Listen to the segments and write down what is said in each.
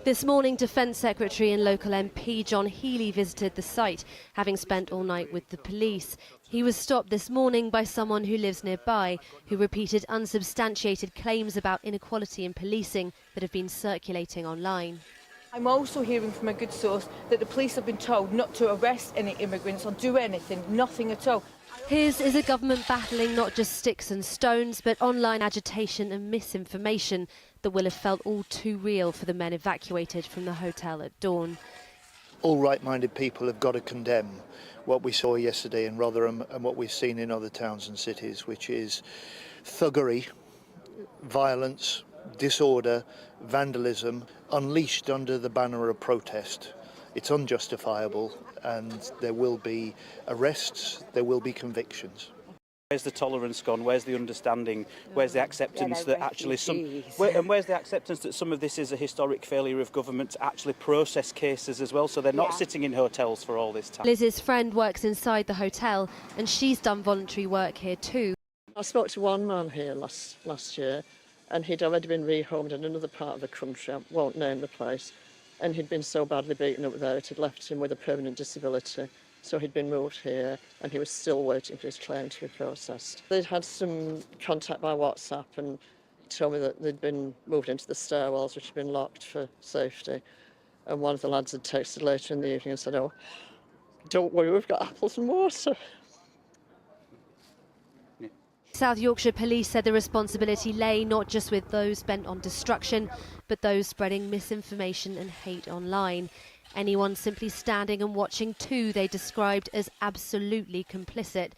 This morning, Defence Secretary and local MP John Healey visited the site, having spent all night with the police. He was stopped this morning by someone who lives nearby, who repeated unsubstantiated claims about inequality in policing that have been circulating online. I'm also hearing from a good source that the police have been told not to arrest any immigrants or do anything, nothing at all. His is a government battling not just sticks and stones, but online agitation and misinformation that will have felt all too real for the men evacuated from the hotel at dawn. All right-minded people have got to condemn what we saw yesterday in Rotherham and what we've seen in other towns and cities, which is thuggery, violence, disorder, vandalism, unleashed under the banner of protest. It's unjustifiable, and there will be arrests, there will be convictions. Where's the tolerance gone? Where's the understanding? Where's the acceptance that actually where's the acceptance that some of this is a historic failure of government to actually process cases as well, so they're not sitting in hotels for all this time? Liz's friend works inside the hotel, and she's done voluntary work here too. I spoke to one man here last year, and he'd already been rehomed in another part of the country. I won't name the place. And he'd been so badly beaten up there, it had left him with a permanent disability. So he'd been moved here, and he was still waiting for his claim to be processed. They'd had some contact by WhatsApp and told me that they'd been moved into the stairwells, which had been locked for safety. And one of the lads had texted later in the evening and said, "Oh, don't worry, we've got apples and water." South Yorkshire Police said the responsibility lay not just with those bent on destruction, but those spreading misinformation and hate online. Anyone simply standing and watching too, they described as absolutely complicit.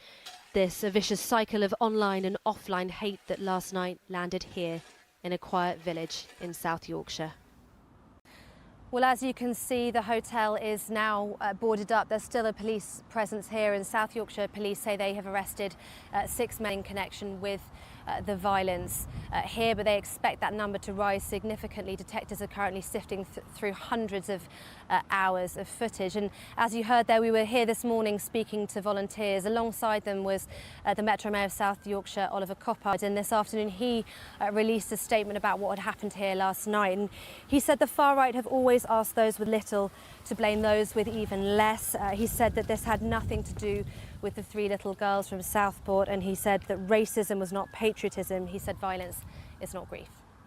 This a vicious cycle of online and offline hate that last night landed here in a quiet village in South Yorkshire. Well, as you can see, the hotel is now boarded up. There's still a police presence here, and South Yorkshire Police say they have arrested 6 men in connection with the violence here, but they expect that number to rise significantly. Detectives are currently sifting through hundreds of hours of footage, and as you heard there, we were here this morning speaking to volunteers. Alongside them was the Metro Mayor of South Yorkshire, Oliver Coppard, and this afternoon he released a statement about what had happened here last night, and he said the far right have always asked those with little to blame those with even less. He said that this had nothing to do with the 3 little girls from Southport, and he said that racism was not patriotism. He said violence is not grief.